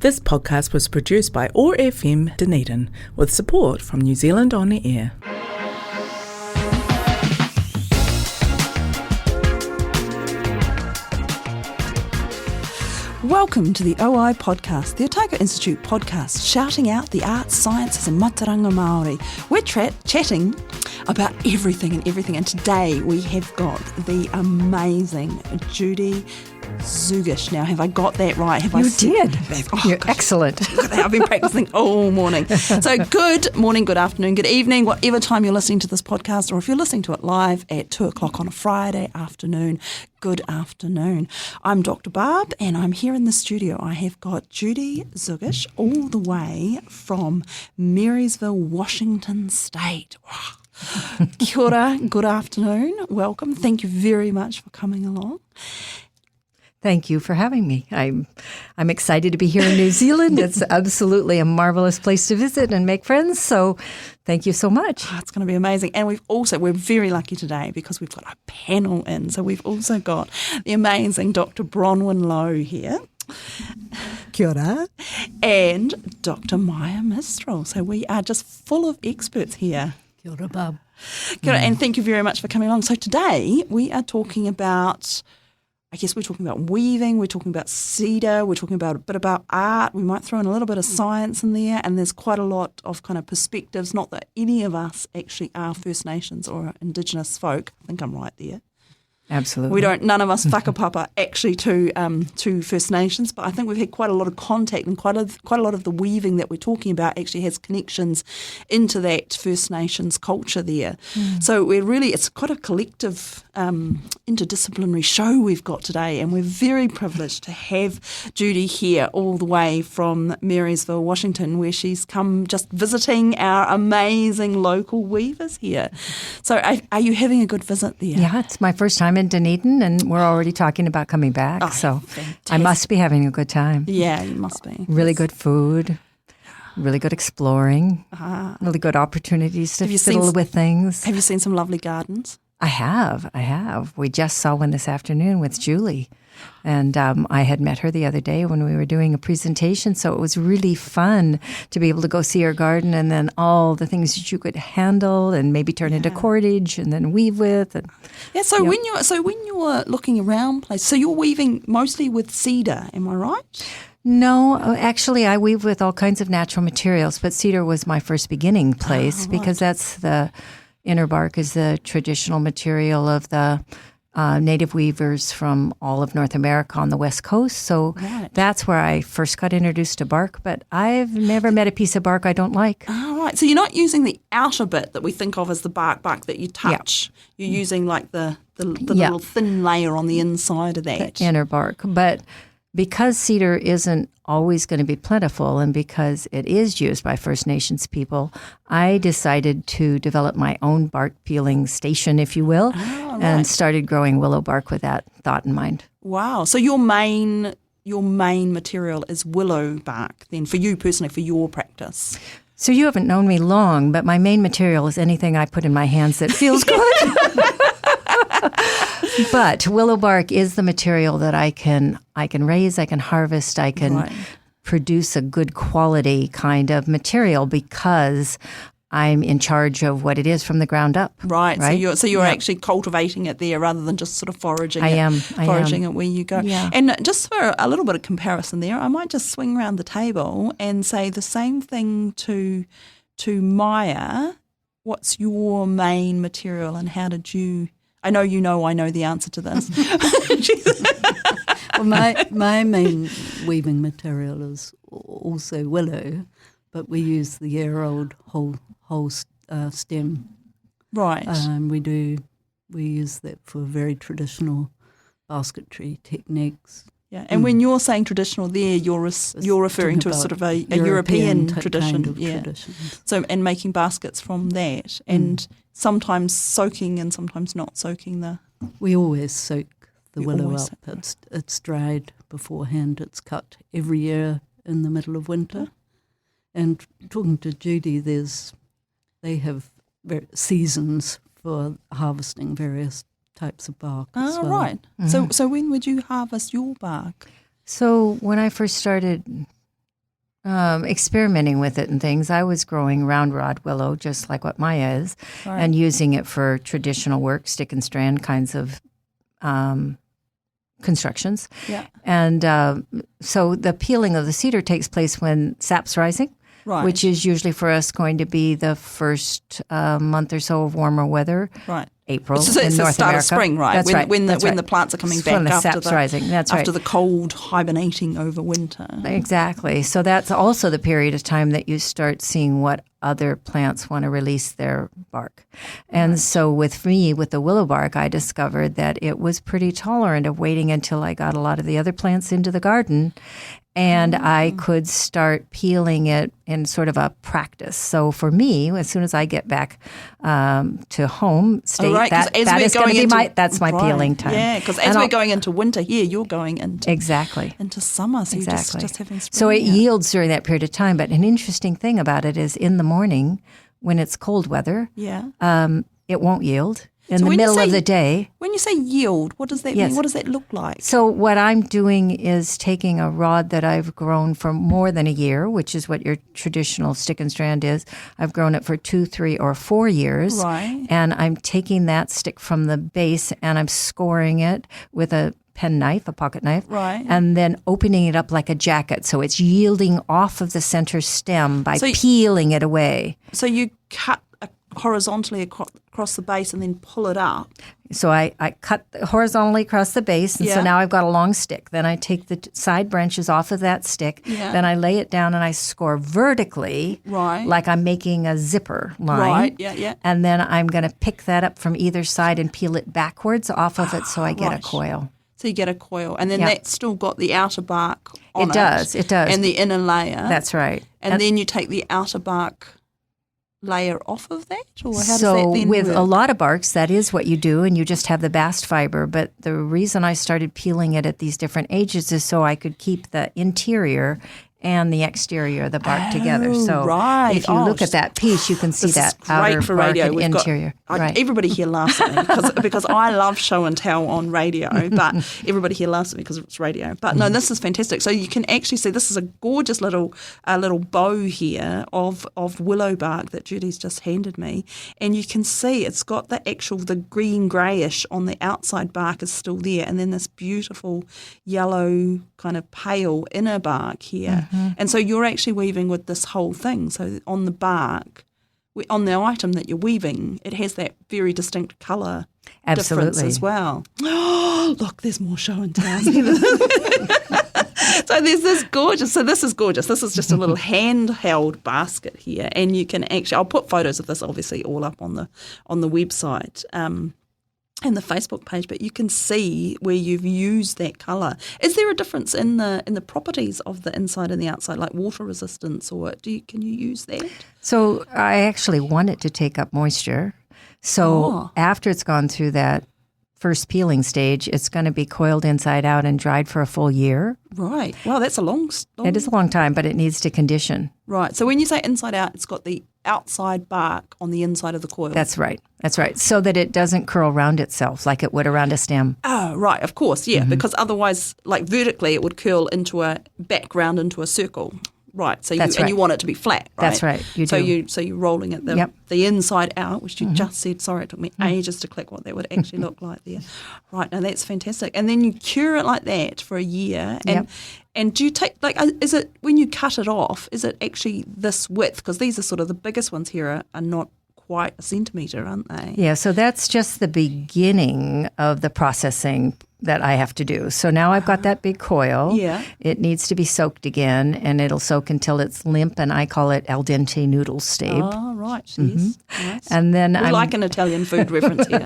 This podcast was produced by OAR FM Dunedin with support from New Zealand On the Air. Welcome to the OI podcast, the Otago Institute podcast, shouting out the arts, sciences and mataranga Māori. We're chatting about everything, and today we have got the amazing Judy Zugish. Now, have I got that right? You did. You're excellent. I've been practicing all morning. So good morning, good afternoon, good evening, whatever time you're listening to this podcast, or if you're listening to it live at 2 o'clock on a Friday afternoon, good afternoon. I'm Dr. Barb, and I'm here in the studio. I have got Judy Zugish all the way from Marysville, Washington State. Wow. Kia ora, good afternoon, welcome. Thank you very much for coming along. Thank you for having me. I'm excited to be here in New Zealand. It's absolutely a marvelous place to visit and make friends. So thank you so much. Oh, it's going to be amazing. And we're very lucky today because we've got a panel in. So we've also got the amazing Dr. Bron Lowe here. Kia ora. And Dr. Maia Mistral. So we are just full of experts here. Kia ora, Barb. Kia ora, and thank you very much for coming along. So today we are talking about, I guess we're talking about weaving, we're talking about cedar, we're talking about a bit about art. We might throw in a little bit of science in there, and there's quite a lot of kind of perspectives. Not that any of us actually are First Nations or Indigenous folk. I think I'm right there. Absolutely. None of us whakapapa actually to First Nations, but I think we've had quite a lot of contact, and quite a lot of the weaving that we're talking about actually has connections into that First Nations culture there. So it's quite a collective interdisciplinary show we've got today, and we're very privileged to have Judy here all the way from Marysville, Washington, where she's come just visiting our amazing local weavers here. So are you having a good visit there? Yeah, it's my first time in Dunedin, and we're already talking about coming back. So fantastic. I must be having a good time. Yeah, you must be. Really good food, really good exploring, really good opportunities to fiddle with things. Have you seen some lovely gardens? I have. We just saw one this afternoon with Julie. And I had met her the other day when we were doing a presentation, so it was really fun to be able to go see her garden, and then all the things that you could handle and maybe turn into cordage and then weave with. And, when you're looking around places, so you're weaving mostly with cedar, am I right? No, actually I weave with all kinds of natural materials, but cedar was my first beginning place because that's the inner bark is the traditional material of the native weavers from all of North America on the West Coast. So that's where I first got introduced to bark, but I've never met a piece of bark I don't like. Oh, right. So you're not using the outer bit that we think of as the bark that you touch. You're using like the little thin layer on the inside of that. The inner bark. But because cedar isn't always going to be plentiful, and because it is used by First Nations people, I decided to develop my own bark peeling station, if you will, and started growing willow bark with that thought in mind. Wow. So your main material is willow bark then, for you personally, for your practice? So you haven't known me long, but my main material is anything I put in my hands that feels good. But willow bark is the material that I can raise, I can harvest, I can produce a good quality kind of material because I'm in charge of what it is from the ground up. Right. So you're actually cultivating it there rather than just sort of foraging it where you go. Yeah. And just for a little bit of comparison there, I might just swing around the table and say the same thing to Maia. What's your main material, and how did you? I know I know the answer to this. Well, my main weaving material is also willow, but we use the year-old whole stem. Right. We use that for very traditional basketry techniques. Yeah, and when you're saying traditional there, you're referring to a sort of a European tradition. Kind of traditions. So, and making baskets from that, and sometimes soaking and sometimes not soaking the. We always soak the willow up. It's dried beforehand. It's cut every year in the middle of winter. And talking to Judy, they have seasons for harvesting various types of bark as well. Right. Mm-hmm. So when would you harvest your bark? So when I first started experimenting with it and things. I was growing round rod willow, just like what Maia is, and using it for traditional work, stick and strand kinds of constructions. Yeah. And so the peeling of the cedar takes place when sap's rising, which is usually for us going to be the first month or so of warmer weather. Right. April so in it's North the start America. of spring, right? That's right. When That's the right. plants are coming When back the sap's rising. That's right. after the cold hibernating over winter. Exactly. So that's also the period of time that you start seeing what other plants want to release their bark. And so with me, with the willow bark, I discovered that it was pretty tolerant of waiting until I got a lot of the other plants into the garden. And I could start peeling it in sort of a practice. So for me, as soon as I get back to home state, that is going to be that's my peeling time. Yeah, because as we're going into winter here, you're going into into summer. So you're just having spring. So it yields during that period of time. But an interesting thing about it is in the morning when it's cold weather, it won't yield. In the middle of the day. When you say yield, what does that mean? What does that look like? So what I'm doing is taking a rod that I've grown for more than a year, which is what your traditional stick and strand is. I've grown it for 2, 3, or 4 years. Right. And I'm taking that stick from the base and I'm scoring it with a pen knife, a pocket knife, and then opening it up like a jacket. So it's yielding off of the center stem by peeling it away. So you cut horizontally across the base and then pull it up. So I cut horizontally across the base, and so now I've got a long stick. Then I take the side branches off of that stick. Yeah. Then I lay it down and I score vertically, like I'm making a zipper line. Right, yeah. And then I'm going to pick that up from either side and peel it backwards off of it so I get a coil. So you get a coil. And then that's still got the outer bark on it. It does. And the inner layer. That's right. And then you take the outer bark layer off of that? Or how does so that then with work? a lot of barks, that is what you do, and you just have the bast fiber. But the reason I started peeling it at these different ages is so I could keep the interior and the exterior of the bark together. So if you look at that piece, you can see that outer bark and interior. Everybody here laughs at me because I love show and tell on radio, but everybody here laughs at me because it's radio. But no, this is fantastic. So you can actually see this is a gorgeous little bow here of willow bark that Judy's just handed me, and you can see it's got the green greyish on the outside bark is still there, and then this beautiful yellow kind of pale inner bark here. And so you're actually weaving with this whole thing. So on the bark, on the item that you're weaving, it has that very distinct colour difference as well. Oh, look, there's more show and tell. So there's this gorgeous. So this is gorgeous. This is just a little handheld basket here, and you can actually. I'll put photos of this obviously all up on the website. And the Facebook page, but you can see where you've used that colour. Is there a difference in the properties of the inside and the outside, like water resistance, or can you use that? So I actually want it to take up moisture. So after it's gone through that first peeling stage, it's going to be coiled inside out and dried for a full year. Right. Wow, that's a long. It is a long time, but it needs to condition. Right. So when you say inside out, it's got the outside bark on the inside of the coil. That's right. So that it doesn't curl around itself like it would around a stem. Oh, right. Of course, yeah. Because otherwise, like vertically, it would curl into a background into a circle. Right. So you want it to be flat, right? That's right. So you're rolling it the inside out, which you just said. Sorry, it took me ages to click what that would actually look like there. Right. Now that's fantastic. And then you cure it like that for a year. And do you take is it when you cut it off? Is it actually this width? Because these are sort of the biggest ones here are not quite a centimetre, aren't they? Yeah. So that's just the beginning of the processing that I have to do. So now I've got that big coil. Yeah. It needs to be soaked again, and it'll soak until it's limp, and I call it al dente noodle stage. Oh, right. Yes. Nice. And then we like an Italian food reference here.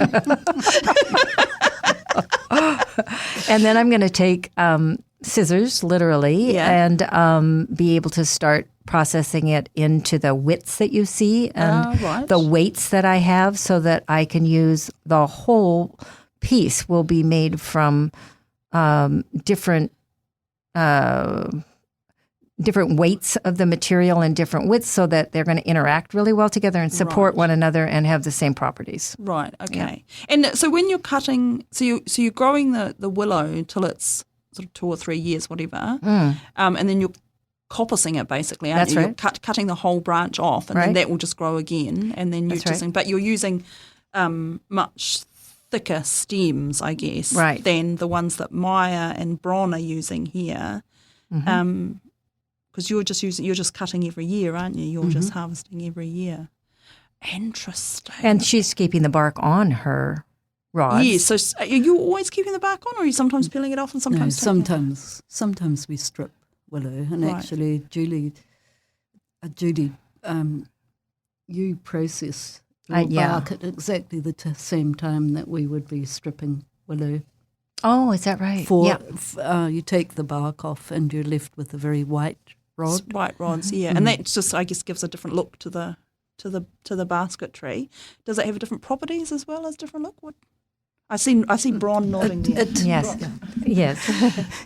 And then I'm going to take scissors, literally, and be able to start processing it into the widths that you see and the weights that I have so that I can use the whole piece will be made from different weights of the material and different widths so that they're going to interact really well together and support one another and have the same properties. Right, okay. Yeah. And so when you're cutting, so you're growing the willow till it's sort of 2 or 3 years, whatever, and then you're coppicing it basically, aren't That's you? right. You're cutting the whole branch off, and then Right. that will just grow again, and then That's right. but you're using much thicker stems, I guess, Right. than the ones that Maia and Bron are using here. Mm-hmm. Because you're just cutting every year, aren't you? You're just harvesting every year. Interesting. And she's keeping the bark on her rods. Yes. So are you always keeping the bark on, or are you sometimes peeling it off and No, sometimes? taking it? sometimes we strip willow, and Right. actually, Judy, you process your yeah. bark at exactly the same time that we would be stripping willow. Oh, is that right? You take the bark off, and you're left with a very white rod. It's white rods, yeah, and that just, I guess, gives a different look to the basket tree. Does it have different properties as well as different look? What? I see Bron nodding there. Yes. Yes.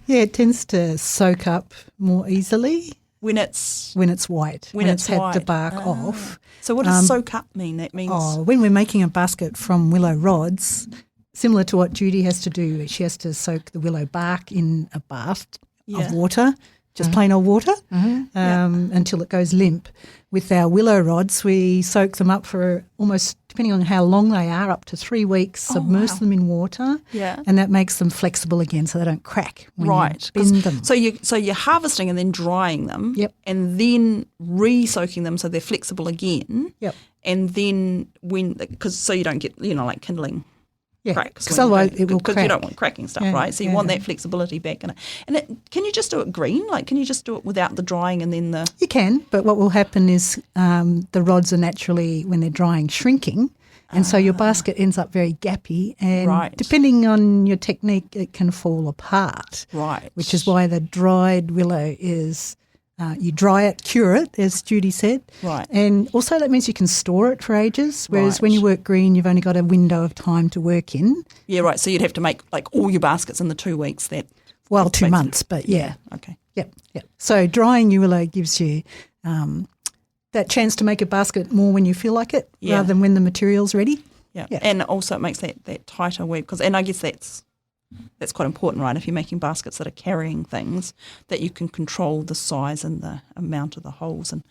Yeah, it tends to soak up more easily when it's white, when it's had white. the bark off. So what does soak up mean? That means When we're making a basket from willow rods, similar to what Judy has to do, she has to soak the willow bark in a bath of water, just plain old water, until it goes limp. With our willow rods, we soak them up for almost, depending on how long they are, up to 3 weeks, submerge them in water, and that makes them flexible again so they don't crack when you bend them. So you're harvesting and then drying them, Yep. and then re-soaking them so they're flexible again, Yep. and then so you don't get like kindling. Yeah, Cracks because when you otherwise don't- it will because crack. you don't want cracking stuff, Yeah, right? So you yeah. want that flexibility back in it. And can you just do it green? Like, can you just do it without the drying and then the? You can, but what will happen is the rods are naturally, when they're drying, shrinking, and so your basket ends up very gappy, and Right. depending on your technique, it can fall apart. Right. Which is why the dried willow is, you dry it, cure it, as Judy said. Right. And also that means you can store it for ages, whereas Right. when you work green, you've only got a window of time to work in. Yeah, right. So you'd have to make like all your baskets in the 2 weeks. Well, That's 2 basically- months, but yeah. Okay. Yep. So drying your willow gives you that chance to make a basket more when you feel like it, Yeah. rather than when the material's ready. Yeah. Yeah. And also it makes that tighter weave and I guess that's quite important, right? If you're making baskets that are carrying things, that you can control the size and the amount of the holes, and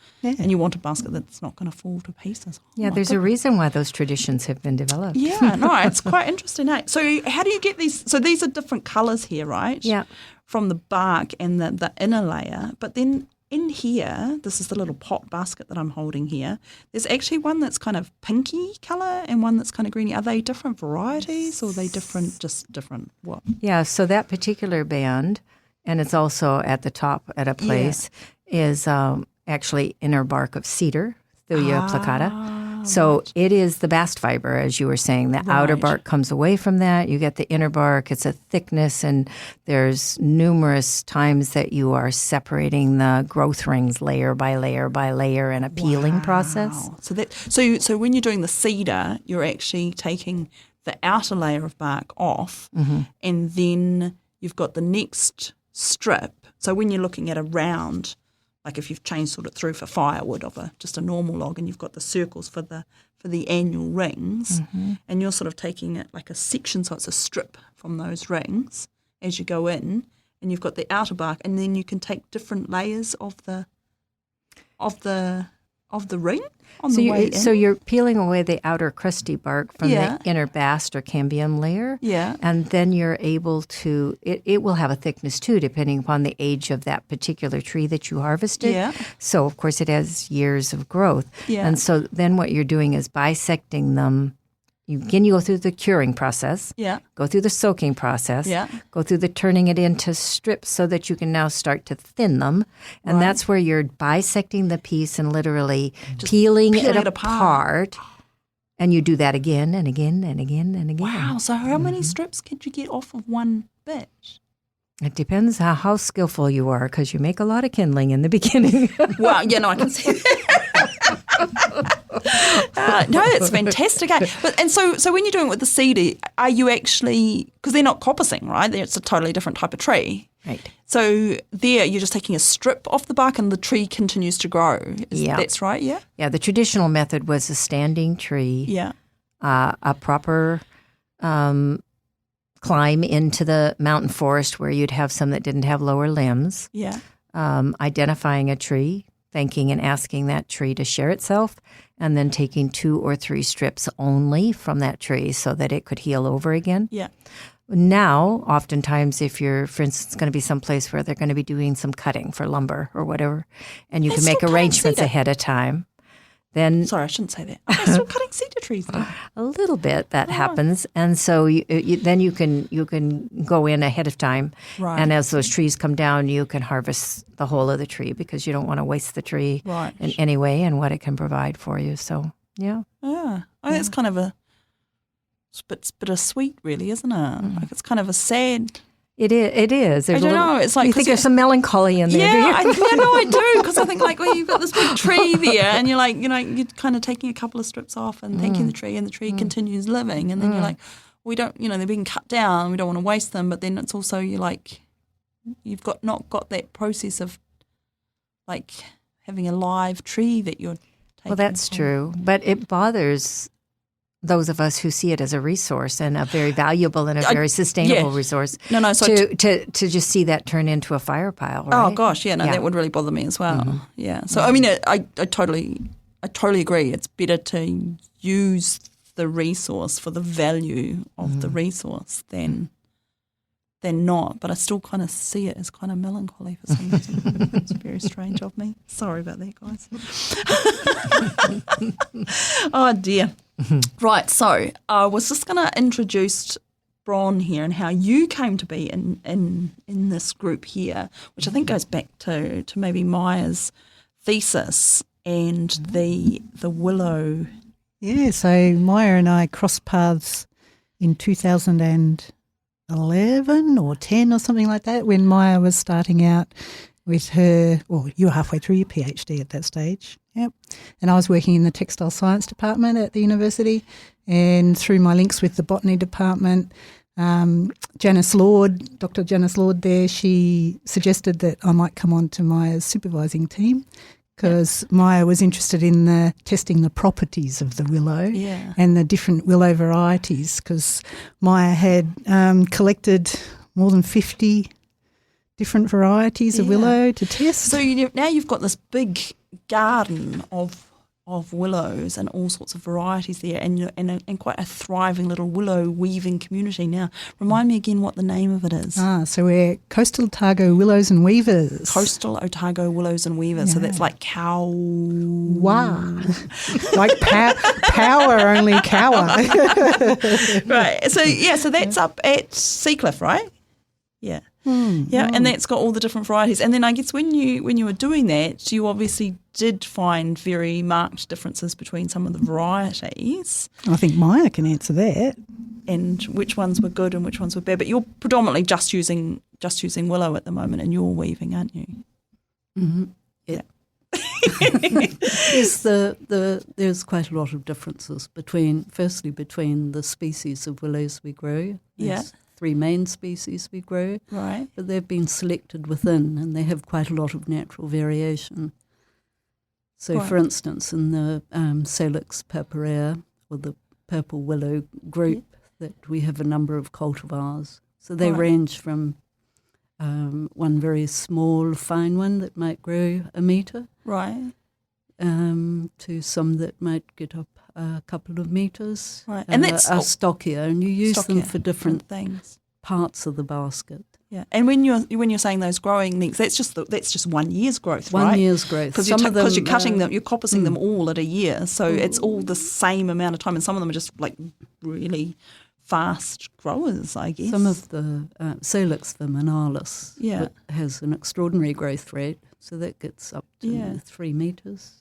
you want a basket that's not going to fall to pieces. Yeah, there's a reason why those traditions have been developed. Yeah, no, it's quite interesting. Eh? So how do you get these? So these are different colours here, right? Yeah. From the bark and the inner layer. But then in here, this is the little pot basket that I'm holding here, there's actually one that's kind of pinky colour and one that's kind of greeny. Are they different varieties or are they just different what? Yeah, so that particular band, and it's also at the top at a place, is actually inner bark of cedar, Thuya plicata. So it is the bast fiber, as you were saying. The outer bark comes away from that. You get the inner bark. It's a thickness, and there's numerous times that you are separating the growth rings layer by layer by layer in a peeling process. So when you're doing the cedar, you're actually taking the outer layer of bark off, and then you've got the next strip. So when you're looking at a round, like if you've chainsawed it through for firewood of just a normal log, and you've got the circles for the annual rings, and you're sort of taking it like a section, so it's a strip from those rings as you go in, and you've got the outer bark, and then you can take different layers of the ring on the way in. So you're peeling away the outer crusty bark from Yeah. the inner bast or cambium layer. Yeah. And then you're able to, it will have a thickness too, depending upon the age of that particular tree that you harvested. Yeah. So, of course, it has years of growth. Yeah. And so then what you're doing is bisecting them. You go through the curing process, Yeah. go through the soaking process, Yeah. go through the turning it into strips so that you can now start to thin them. And that's where you're bisecting the piece and literally peeling peeling it it apart. And you do that again and again and again and again. Wow. So how many strips could you get off of one bitch? It depends how skillful you are, because you make a lot of kindling in the beginning. Wow. Yeah, no, I can see that. No, it's fantastic. So when you're doing it with the cedar, are you actually, because they're not coppicing, right? It's a totally different type of tree. Right. So there you're just taking a strip off the bark and the tree continues to grow. Yeah. That's right, yeah? Yeah, the traditional method was a standing tree, Yeah. a proper climb into the mountain forest where you'd have some that didn't have lower limbs. Yeah. identifying a tree, thanking and asking that tree to share itself, and then taking 2 or 3 strips only from that tree so that it could heal over again. Yeah. Now, oftentimes, if you're, for instance, going to be someplace where they're going to be doing some cutting for lumber or whatever, and you can make arrangements ahead of time, then... Sorry, I shouldn't say that. I'm still cutting cedar trees now. A little bit that happens, and so then you can go in ahead of time, Right. and as those trees come down, you can harvest the whole of the tree because you don't want to waste the tree Right. in any way and what it can provide for you. So, yeah. Yeah. It's kind of it's bittersweet, really, isn't it? Like it's kind of a sad... It is. I don't know. It's like... You think there's some melancholy in there, do you? I do, because I think like, well, you've got this big tree there and you're like, you're kind of taking a couple of strips off and thanking the tree, and the tree continues living, and then you're like, we don't, they're being cut down, we don't want to waste them, but then it's also, you're like, you've not got that process of like having a live tree that you're taking. Well, that's true, but it bothers those of us who see it as a resource and a very valuable and a very sustainable resource. So to just see that turn into a fire pile, right? Oh gosh, that would really bother me as well. Yeah. So I mean, I totally agree. It's better to use the resource for the value of the resource than not. But I still kind of see it as kind of melancholy for some reason. It's very strange of me. Sorry about that, guys. Oh dear. Right, so I was just going to introduce Bron here and how you came to be in this group here, which I think goes back to maybe Maia's thesis and the Willow. Yeah, so Maia and I crossed paths in 2011 or 10 or something like that, when Maia was starting out with her, well, you were halfway through your PhD at that stage. Yep. And I was working in the textile science department at the university, and through my links with the botany department, Janice Lord, Dr. Janice Lord there, she suggested that I might come on to Maia's supervising team, because Maia was interested in testing the properties of the willow and the different willow varieties, because Maia had collected more than 50 different varieties of willow to test. So now you've got this big garden of willows and all sorts of varieties there, and quite a thriving little willow weaving community. Now, remind me again what the name of it is. So we're Coastal Otago Willows and Weavers. Coastal Otago Willows and Weavers. Yeah. So that's like cow. Wow. Like power, only cower. Right. So that's up at Seacliff, right? Yeah. And that's got all the different varieties. And then I guess when you were doing that, you obviously did find very marked differences between some of the varieties. I think Maia can answer that. And which ones were good and which ones were bad. But you're predominantly just using willow at the moment in your weaving, aren't you? Mm-hmm. Yeah. There's quite a lot of differences between the species of willows we grow. There's 3 main species we grow. Right. But they've been selected within, and they have quite a lot of natural variation. So, for instance, in the Salix purpurea, or the purple willow group, that we have a number of cultivars. So they range from one very small, fine one that might grow a metre, right, to some that might get up a couple of metres. Right, and that's stockier, and you use them for different things, parts of the basket. Yeah, and when you're saying those growing lengths, that's just 1 year's growth, right? 1 year's growth, because you're cutting them, you're coppicing them all at a year, so it's all the same amount of time, and some of them are just like really fast growers, I guess. Some of the Salix verminalis has an extraordinary growth rate, so that gets up to 3 metres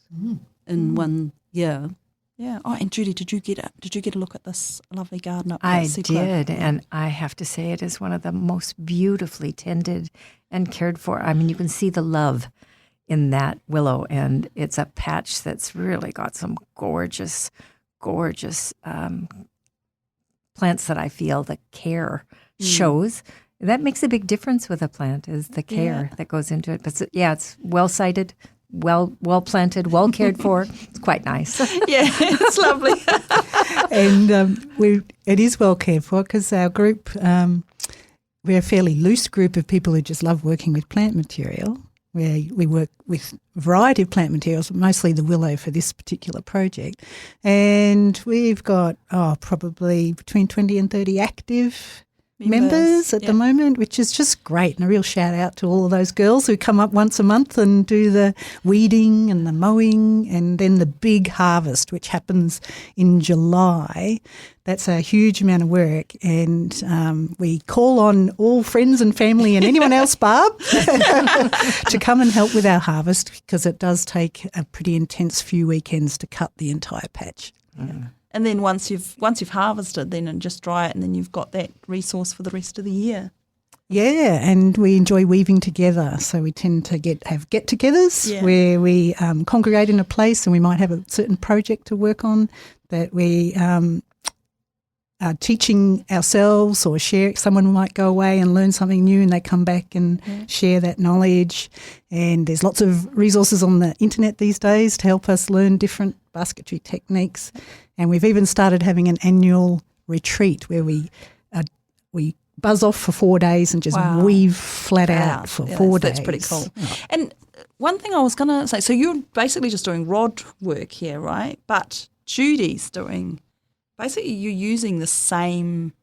in 1 year. Yeah. Oh, and Judy, did you get a look at this lovely garden up there? I did, and I have to say it is one of the most beautifully tended and cared for. I mean, you can see the love in that willow, and it's a patch that's really got some gorgeous, gorgeous plants that I feel the care shows. That makes a big difference with a plant, is the care that goes into it. But it's well sited, well planted, well cared for. It's quite nice. Yeah, it's lovely. And it is well cared for, because our group, we're a fairly loose group of people who just love working with plant material. where we work with a variety of plant materials, but mostly the willow for this particular project. And we've got probably between 20 and 30 active members at the moment, which is just great. And a real shout out to all of those girls who come up once a month and do the weeding and the mowing, and then the big harvest, which happens in July. That's a huge amount of work, and we call on all friends and family and anyone else, Barb, to come and help with our harvest, because it does take a pretty intense few weekends to cut the entire patch. Yeah. And then once you've harvested, then and just dry it, and then you've got that resource for the rest of the year. Yeah, and we enjoy weaving together. So we tend to have get-togethers where we congregate in a place, and we might have a certain project to work on that we are teaching ourselves or share. Someone might go away and learn something new, and they come back and share that knowledge. And there's lots of resources on the internet these days to help us learn different basketry techniques. And we've even started having an annual retreat where we buzz off for 4 days and just weave flat out for 4 days. That's pretty cool. Yeah. And one thing I was going to say, so you're basically just doing rod work here, right? But Judy's doing, basically you're using the same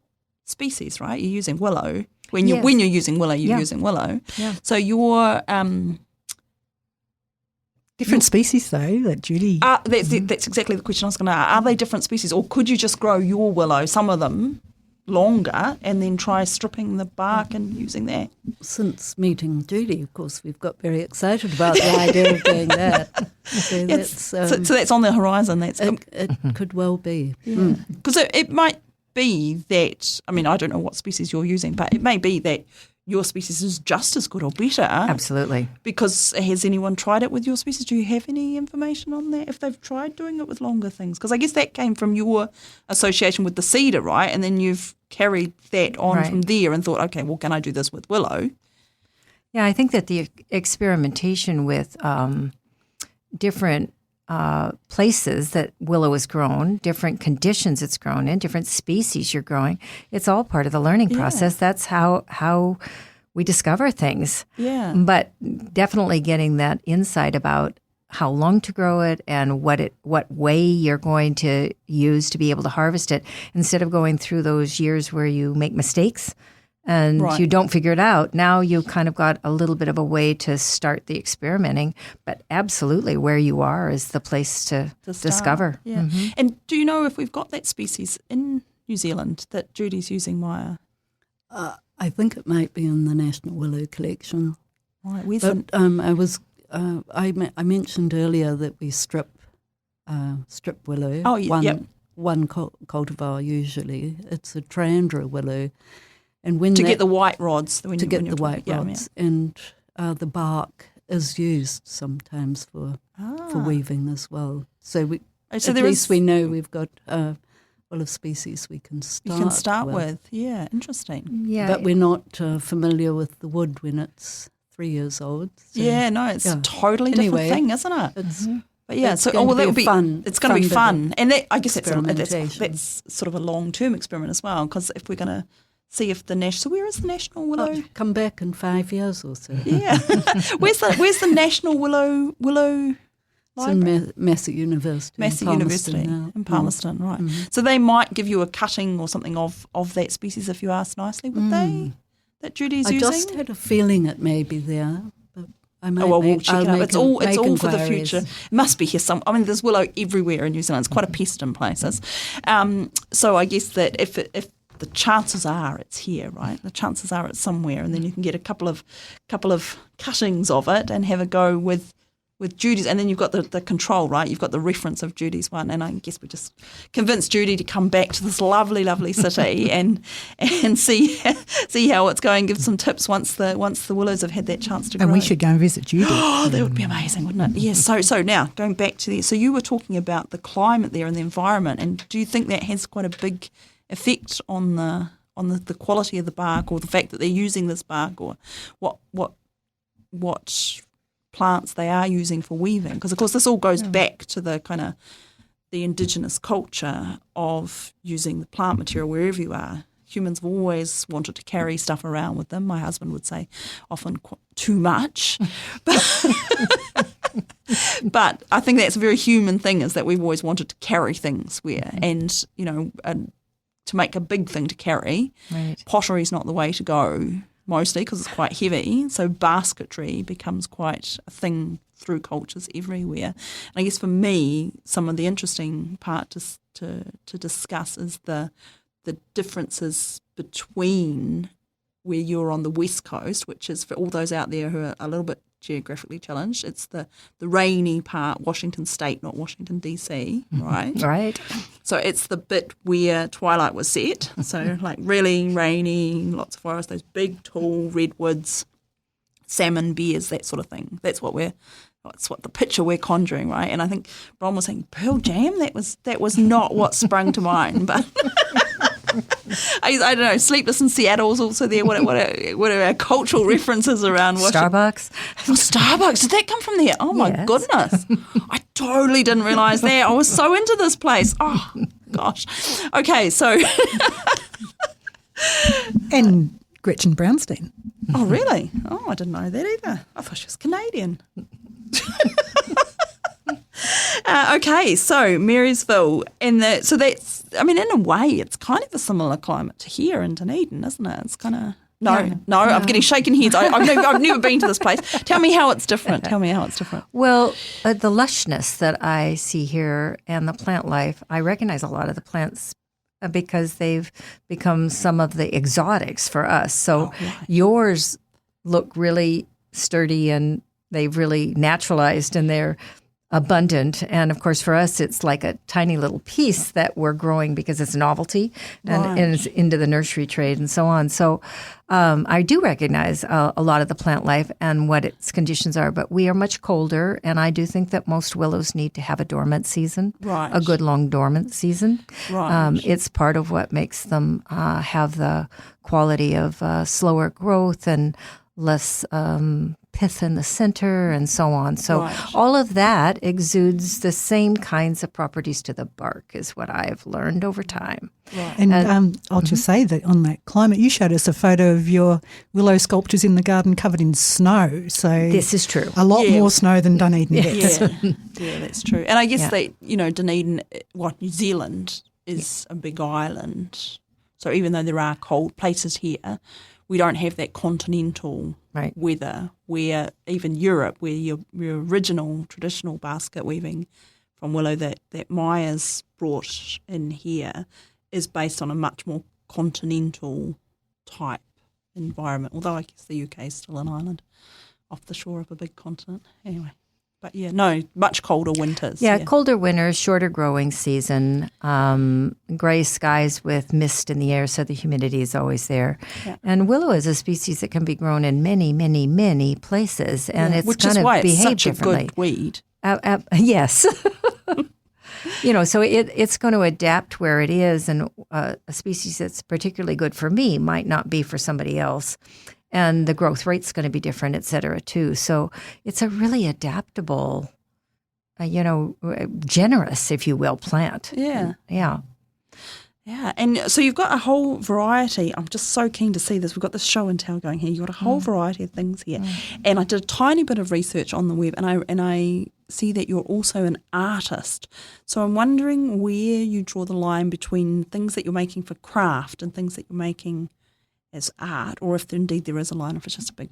species, right? You're using willow. When you're using willow, you're using willow. Yeah. So you're different species, though, that Judy... That's exactly the question I was going to ask. Are they different species, or could you just grow your willow, some of them, longer, and then try stripping the bark and using that? Since meeting Judy, of course, we've got very excited about the idea of doing that. So that's on the horizon. It could well be. Because it might be that, I mean, I don't know what species you're using, but it may be that your species is just as good or better. Absolutely. Because has anyone tried it with your species? Do you have any information on that, if they've tried doing it with longer things? Because I guess that came from your association with the cedar, right? And then you've carried that on from there and thought, okay, well, can I do this with willow? Yeah, I think that the experimentation with different places that willow is grown, different conditions it's grown in, different species you're growing, it's all part of the learning process. That's how we discover things. Yeah. But definitely getting that insight about how long to grow it and what way you're going to use to be able to harvest it, instead of going through those years where you make mistakes and you don't figure it out. Now you kind of got a little bit of a way to start the experimenting, but absolutely where you are is the place to discover. Yeah. Mm-hmm. And do you know if we've got that species in New Zealand that Judy's using, Maia? I think it might be in the National Willow Collection. Right. I mentioned earlier that we strip willow. Oh, yeah. One cultivar usually. It's a Triandra willow. And when get the white rods. And the bark is used sometimes for weaving as well. So at least we know we've got full of species we can start with. Yeah, interesting. Yeah, but we're not familiar with the wood when it's 3 years old. So, it's a totally different thing, isn't it? But yeah, so that'll be fun. It's going to be fun, and that, I guess that's sort of a long-term experiment as well. Because if we're going to see if so where is the National Willow? Come back in 5 years or so. Yeah, where's the National Willow? It's in Massey University. In Palmerston, right? Mm-hmm. So they might give you a cutting or something of that species if you ask nicely, would they? That Judy's using? I just had a feeling it may be there, but I might. We'll check it out. It's all for the future. It must be here some. I mean, there's willow everywhere in New Zealand. It's quite a pest in places. So I guess that if the chances are it's here, right? The chances are it's somewhere, and then you can get a couple of cuttings of it and have a go with Judy's, and then you've got the control, right? You've got the reference of Judy's one, and I guess we just convinced Judy to come back to this lovely, lovely city and see how it's going. Give some tips once the willows have had that chance to grow. And we should go and visit Judy. Oh, that would be amazing, wouldn't it? Yes. So now going back to so you were talking about the climate there and the environment, and do you think that has quite a big effect on the quality of the bark, or the fact that they're using this bark, or what plants they are using for weaving? Because of course this all goes back to the kind of the indigenous culture of using the plant material wherever you are. humans have always wanted to carry stuff around with them. My husband would say often too much. But I think that's a very human thing, is that we've always wanted to carry things and, to make a big thing to carry, pottery is not the way to go, mostly because it's quite heavy. So basketry becomes quite a thing through cultures everywhere. And I guess for me, some of the interesting part to discuss is the differences between where you're on the west coast, which is for all those out there who are a little bit geographically challenged. It's the rainy part, Washington State, not Washington DC, right? Right. So it's the bit where twilight was set. So like really rainy, lots of forest, those big tall redwoods, salmon, bears, that sort of thing. That's what the picture we're conjuring, right? And I think Bron was saying Pearl Jam. That was not what sprung to mind, but I don't know. Sleepless in Seattle is also there. What are our cultural references around Washington? Starbucks. Oh, Starbucks. Did that come from there? Oh my goodness! I totally didn't realise that. I was so into this place. Oh gosh. Okay, so and Gretchen Brownstein. Oh really? Oh, I didn't know that either. I thought she was Canadian. Okay, so Marysville, so that's, I mean, in a way, it's kind of a similar climate to here in Dunedin, isn't it? It's kind of, no, I'm getting shaken heads. I've never been to this place. Tell me how it's different. Well, the lushness that I see here and the plant life, I recognize a lot of the plants because they've become some of the exotics for us. So yours look really sturdy and they've really naturalized and they're abundant. And of course, for us, it's like a tiny little piece that we're growing because it's a novelty and it's into the nursery trade and so on. So I do recognize a lot of the plant life and what its conditions are, but we are much colder. And I do think that most willows need to have a dormant season, a good long dormant season. Right. It's part of what makes them have the quality of slower growth and less pith in the center and so on. So all of that exudes the same kinds of properties to the bark is what I've learned over time. Right. And I'll just say that on that climate, you showed us a photo of your willow sculptures in the garden covered in snow. So this is true. A lot more snow than Dunedin gets. Yeah, that's true. And I guess that, Dunedin, New Zealand is a big island. So even though there are cold places here, we don't have that continental weather where even Europe, where your original traditional basket weaving from willow that Maia's brought in here is based on a much more continental type environment, although I guess the UK is still an island off the shore of a big continent. Anyway. But much colder winters. Yeah, colder winters, shorter growing season, gray skies with mist in the air, so the humidity is always there. Yeah. And willow is a species that can be grown in many, many, many places, and it's which going is why to behave it's such differently. A good weed. Yes. So it's going to adapt where it is, and a species that's particularly good for me might not be for somebody else. And the growth rate's going to be different, et cetera, too. So it's a really adaptable, generous, if you will, plant. Yeah. Yeah. Yeah. And so you've got a whole variety. I'm just so keen to see this. We've got this show and tell going here. You've got a whole variety of things here. And I did a tiny bit of research on the web, and I see that you're also an artist. So I'm wondering where you draw the line between things that you're making for craft and things that you're making as art, or if indeed there is a line, if it's just a big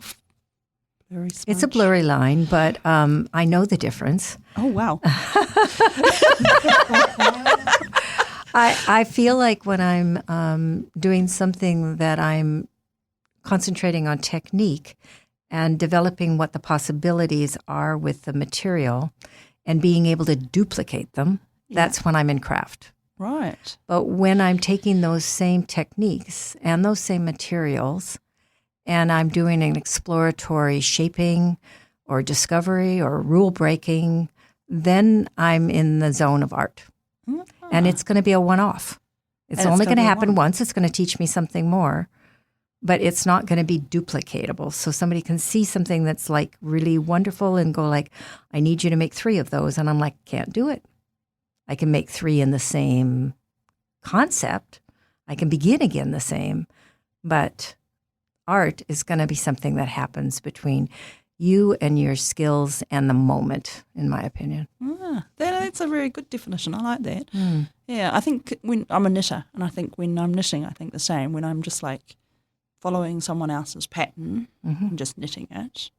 blurry smudge. It's a blurry line, but I know the difference. Oh, wow. I feel like when I'm doing something that I'm concentrating on technique and developing what the possibilities are with the material and being able to duplicate them, that's when I'm in craft. Right. But when I'm taking those same techniques and those same materials and I'm doing an exploratory shaping or discovery or rule breaking, then I'm in the zone of art. And it's going to be a one-off. It's only going to happen once. It's going to teach me something more, but it's not going to be duplicatable. So somebody can see something that's like really wonderful and go like, I need you to make 3 of those. And I'm like, can't do it. I can make 3 in the same concept. I can begin again the same. But art is going to be something that happens between you and your skills and the moment, in my opinion. That's a very good definition. I like that. Mm. Yeah, I think when I'm a knitter, and I think when I'm knitting, I think the same. When I'm just like following someone else's pattern and just knitting it,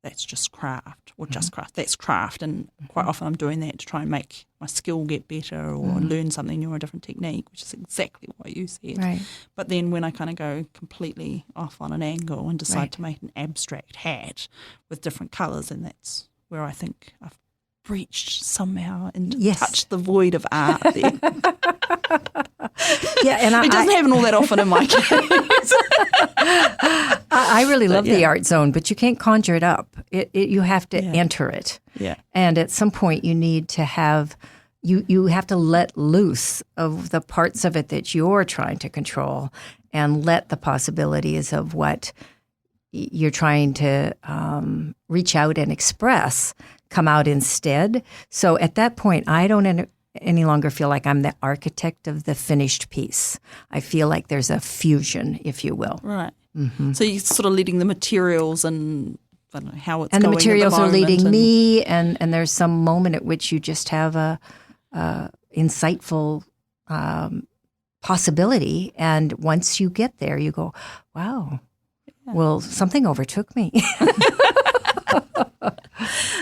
that's just craft, or just craft. That's craft, and quite often I'm doing that to try and make my skill get better or learn something new or a different technique, which is exactly what you said. Right. But then when I kind of go completely off on an angle and decide to make an abstract hat with different colours, and that's where I think I've breached somehow and touched the void of art there. Yeah, and it doesn't happen all that often in my case. I really love the art zone, but you can't conjure it up. You have to enter it. Yeah. And at some point you need to have, you have to let loose of the parts of it that you're trying to control and let the possibilities of what you're trying to reach out and express come out instead. So at that point, I don't any longer feel like I'm the architect of the finished piece. I feel like there's a fusion, if you will. Right. Mm-hmm. So you're sort of leading the materials and I don't know how it's going. And the materials are leading and me, and there's some moment at which you just have a insightful possibility. And once you get there, you go, wow, well, something overtook me.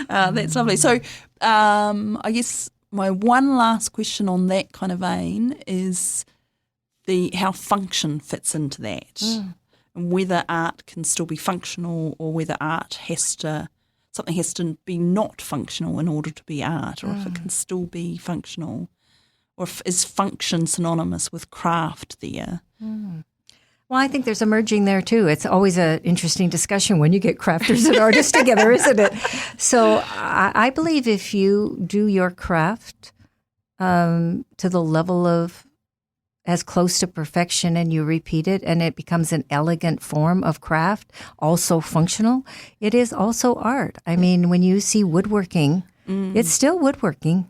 That's lovely. So I guess my one last question on that kind of vein is how function fits into that, and whether art can still be functional, or whether art something has to be not functional in order to be art, or if it can still be functional, or is function synonymous with craft there? Well, I think there's a merging there too. It's always an interesting discussion when you get crafters and artists together, isn't it? So I believe if you do your craft to the level of as close to perfection and you repeat it and it becomes an elegant form of craft, also functional, it is also art. I mean, when you see woodworking, it's still woodworking.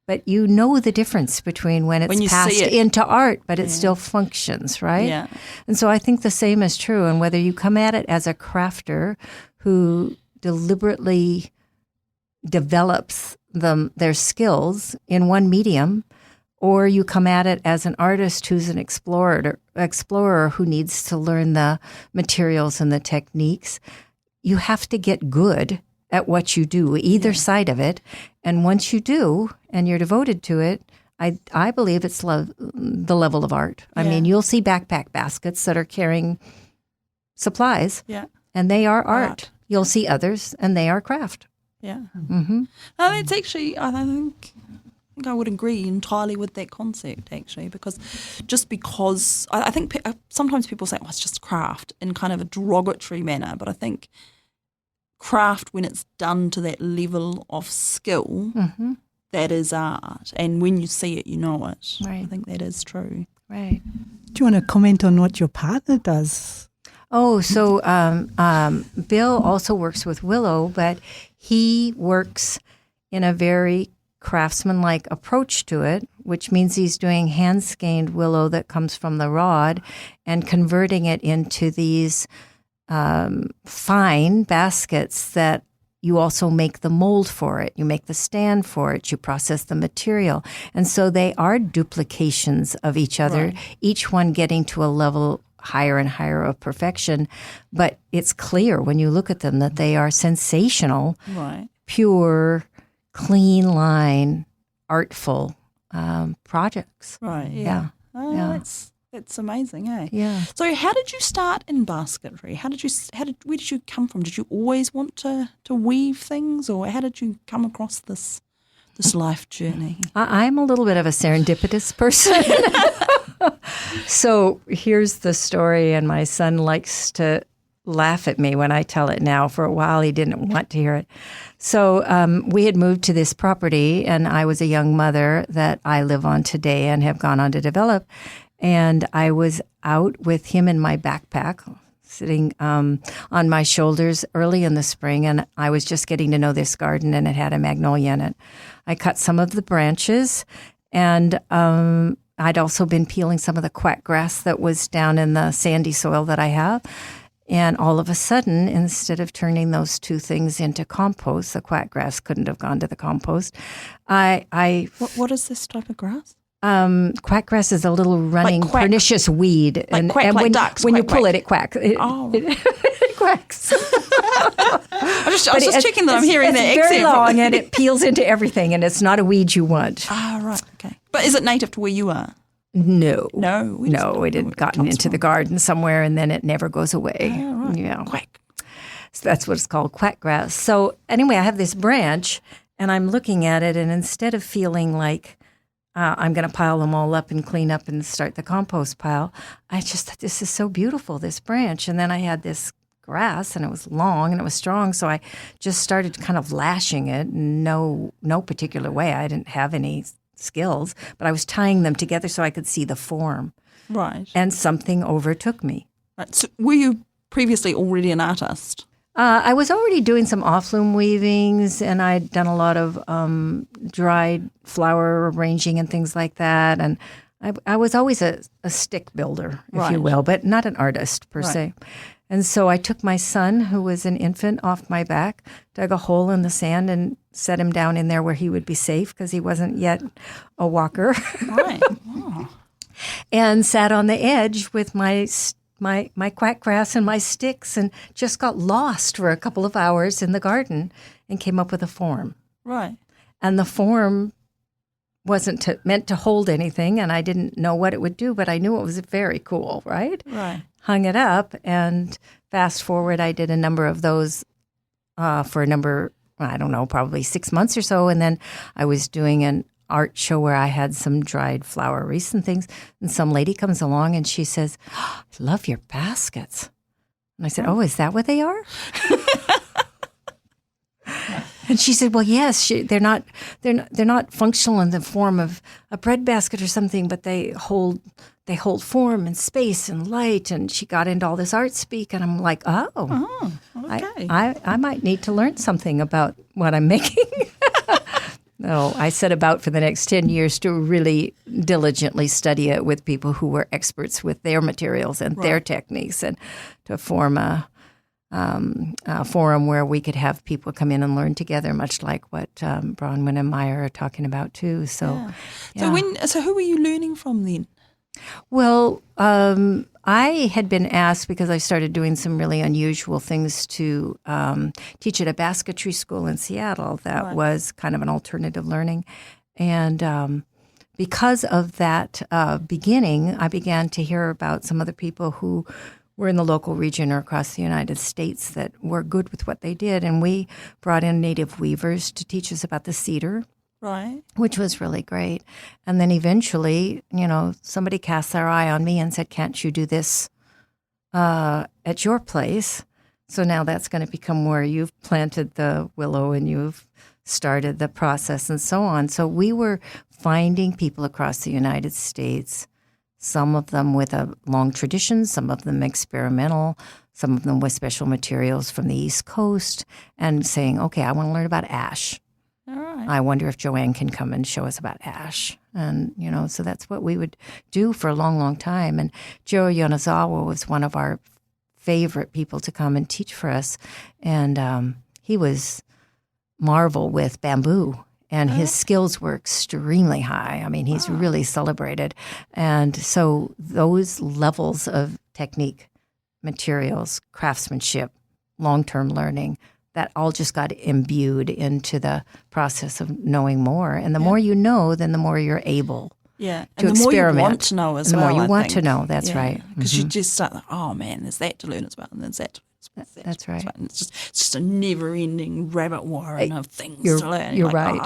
But you know the difference between when it's passed into art, but it still functions, right? Yeah. And so I think the same is true. And whether you come at it as a crafter who deliberately develops their skills in one medium, or you come at it as an artist who's an explorer who needs to learn the materials and the techniques, you have to get good at what you do, either side of it. And once you do, and you're devoted to it, I believe it's the level of art. I mean, you'll see backpack baskets that are carrying supplies, and they are art. You'll see others, and they are craft. Yeah. Mm-hmm. No, it's actually, I think I would agree entirely with that concept, actually, because I think sometimes people say, it's just craft in kind of a derogatory manner, but I think craft, when it's done to that level of skill, that is art. And when you see it, you know it. Right. I think that is true. Right. Do you want to comment on what your partner does? Oh, so Bill also works with Willow, but he works in a very craftsman-like approach to it, which means he's doing hand-skeined willow that comes from the rod and converting it into these fine baskets that you also make the mold for it. You make the stand for it. You process the material. And so they are duplications of each other, each one getting to a level higher and higher of perfection. But it's clear when you look at them that they are sensational, pure, clean line, artful projects. Right, yeah. That's amazing, eh? Yeah. So, how did you start in basketry? Where did you come from? Did you always want to weave things, or how did you come across this life journey? I'm a little bit of a serendipitous person. So here's the story, and my son likes to laugh at me when I tell it now. For a while, he didn't want to hear it. So we had moved to this property, and I was a young mother that I live on today and have gone on to develop. And I was out with him in my backpack, sitting on my shoulders early in the spring, and I was just getting to know this garden, and it had a magnolia in it. I cut some of the branches, and I'd also been peeling some of the quack grass that was down in the sandy soil that I have. And all of a sudden, instead of turning those two things into compost, the quack grass couldn't have gone to the compost. What is this type of grass? Quack grass is a little running pernicious weed, and when ducks, when you pull it quacks. It quacks. I was just checking that I'm hearing that. It's very long and it peels into everything, and it's not a weed you want. Ah, right, okay. But is it native to where you are? No, it had gotten into the garden somewhere, and then it never goes away. Oh, right. Yeah, Quack. So that's what it's called, quack grass. So anyway, I have this branch, and I'm looking at it, and instead of feeling like I'm going to pile them all up and clean up and start the compost pile, I just thought, this is so beautiful, this branch. And then I had this grass, and it was long and it was strong, so I just started kind of lashing it. No particular way. I didn't have any skills, but I was tying them together so I could see the form. Right. And something overtook me. Right. So were you previously already an artist? I was already doing some off-loom weavings, and I'd done a lot of dried flower arranging and things like that. And I was always a stick builder, if you will, but not an artist per se. And so I took my son, who was an infant, off my back, dug a hole in the sand, and set him down in there where he would be safe because he wasn't yet a walker. Right. Oh. And sat on the edge with my quack grass and my sticks, and just got lost for a couple of hours in the garden and came up with a form. Right. And the form wasn't meant to hold anything, and I didn't know what it would do, but I knew it was very cool, right? Right. Hung it up, and fast forward, I did a number of those for a number, I don't know, probably 6 months or so, and then I was doing an art show where I had some dried flower wreaths and things, and some lady comes along and she says, "Oh, I love your baskets." And I said, "Oh, is that what they are?" And she said, "Well, yes, they're not functional in the form of a bread basket or something, but they hold form and space and light." And she got into all this art speak, and I'm like, "Oh, okay. I might need to learn something about what I'm making." No, I set about for the next 10 years to really diligently study it with people who were experts with their materials and their techniques, and to form a forum where we could have people come in and learn together, much like what Bronwyn and Maia are talking about too. So, So who were you learning from then? Well, I had been asked, because I started doing some really unusual things, to teach at a basketry school in Seattle that was kind of an alternative learning. And because of that beginning, I began to hear about some other people who were in the local region or across the United States that were good with what they did. And we brought in native weavers to teach us about the cedar. Right. Which was really great. And then eventually, somebody cast their eye on me and said, "Can't you do this at your place?" So now that's going to become where you've planted the willow and you've started the process and so on. So we were finding people across the United States, some of them with a long tradition, some of them experimental, some of them with special materials from the East Coast, and saying, "Okay, I want to learn about ash. All right. I wonder if Joanne can come and show us about ash." And, so that's what we would do for a long, long time. And Joe Yonezawa was one of our favorite people to come and teach for us. And he was marvel with bamboo, and his skills were extremely high. I mean, he's really celebrated. And so those levels of technique, materials, craftsmanship, long-term learning, that all just got imbued into the process of knowing more. And the more you know, then the more you're able to and experiment. The more you want to know as and well. The more you want think. to know, that's right. Because you just start like, oh man, there's that to learn as well, and there's that to learn as well. That's right. And it's just a never-ending rabbit warren of things to learn. You're right.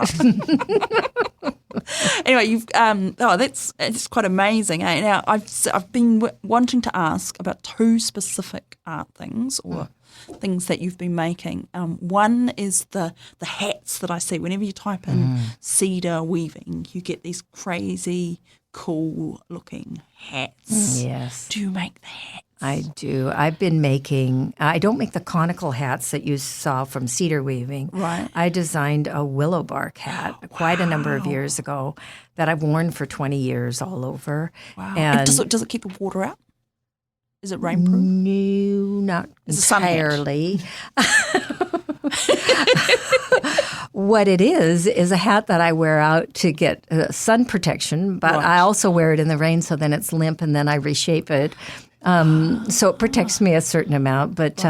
Anyway, you've it's quite amazing. Eh? Now I've been wanting to ask about two specific art things or things that you've been making. One is the hats that I see. Whenever you type in cedar weaving, you get these crazy cool looking hats. Yes. Do you make the hats? I do. I've been making, I don't make the conical hats that you saw from cedar weaving. Right. I designed a willow bark hat quite a number of years ago that I've worn for 20 years all over. Wow. And does it keep the water out? Is it rainproof? No, not It's a sun hat. entirely. What it is a hat that I wear out to get sun protection, but I also wear it in the rain, so then it's limp, and then I reshape it. So it protects me a certain amount, but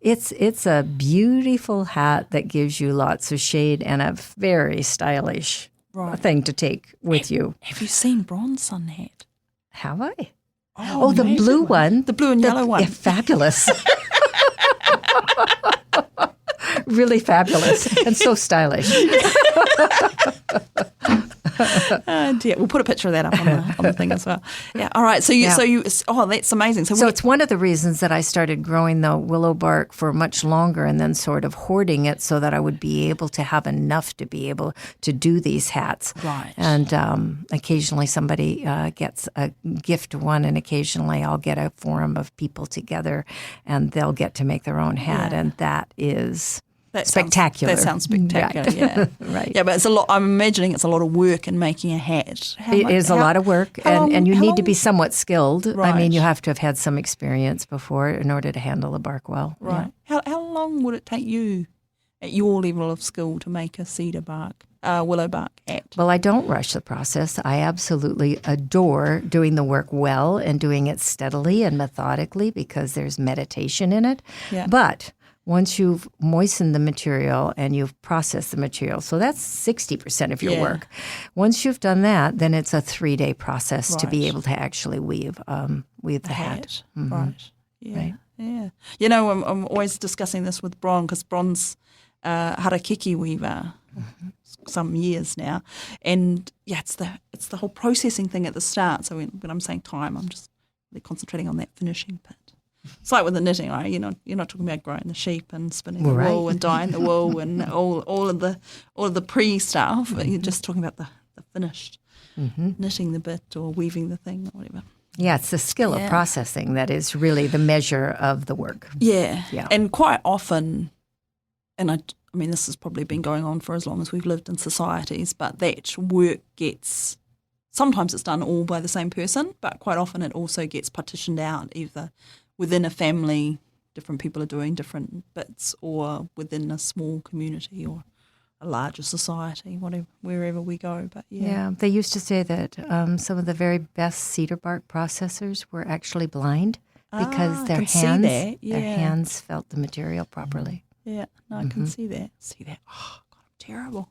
it's a beautiful hat that gives you lots of shade and a very stylish thing to take with you. Have you seen Bron's sun hat? Have I? Oh, the blue one. The blue and yellow one. Yeah, fabulous. Really fabulous and so stylish. Dear. We'll put a picture of that up on the thing as well. Yeah. All right. So that's amazing. So it's one of the reasons that I started growing the willow bark for much longer and then sort of hoarding it so that I would be able to have enough to be able to do these hats. Right. And occasionally somebody gets a gift one, and occasionally I'll get a forum of people together and they'll get to make their own hat. Yeah. And that is spectacular. That sounds spectacular, right. Yeah. Right. Yeah, but it's a lot. I'm imagining it's a lot of work in making a hat. It is a lot of work, and you need to be somewhat skilled. Right. I mean, you have to have had some experience before in order to handle the bark well. Right. Yeah. How long would it take you at your level of skill to make a willow bark hat? Well, I don't rush the process. I absolutely adore doing the work well and doing it steadily and methodically because there's meditation in it. Yeah. But once you've moistened the material and you've processed the material, so that's 60% of your work. Once you've done that, then it's a 3-day process to be able to actually weave the hat. Mm-hmm. Right. Yeah. Right. Yeah. You know, I'm always discussing this with Bron because Bron's harakeke weaver some years now, and it's the whole processing thing at the start. So when I'm saying time, I'm just really concentrating on that finishing bit. It's like with the knitting, right? You're not talking about growing the sheep and spinning the wool and dyeing the wool and all of the pre stuff. Mm-hmm. You're just talking about the finished knitting the bit or weaving the thing or whatever. Yeah, it's the skill of processing that is really the measure of the work. Yeah. And quite often, and I mean this has probably been going on for as long as we've lived in societies, but that work gets. Sometimes it's done all by the same person, but quite often it also gets partitioned out either within a family, different people are doing different bits, or within a small community or a larger society, wherever we go. But they used to say that some of the very best cedar bark processors were actually blind because their hands felt the material properly. Yeah, no, I can see that. Oh, God, I'm terrible.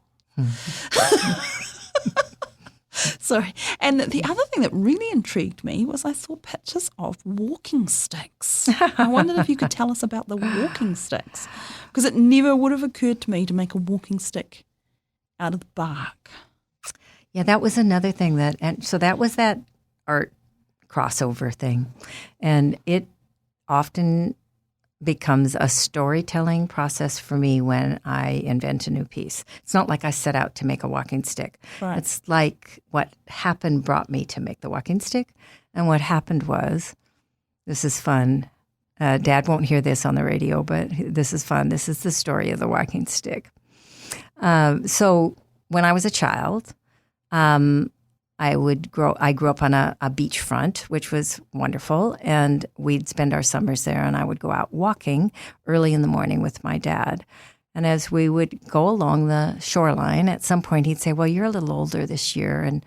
Sorry. And the other thing that really intrigued me was I saw pictures of walking sticks. I wondered if you could tell us about the walking sticks, because it never would have occurred to me to make a walking stick out of the bark. Yeah, that was another thing so that was that art crossover thing. And it often becomes a storytelling process for me when I invent a new piece. It's not like I set out to make a walking stick. Right. It's like what happened brought me to make the walking stick. And what happened was, this is fun. Dad won't hear this on the radio, but this is fun. This is the story of the walking stick. So when I was a child, I grew up on a beachfront, which was wonderful, and we'd spend our summers there, and I would go out walking early in the morning with my dad. And as we would go along the shoreline, at some point he'd say, well, you're a little older this year, and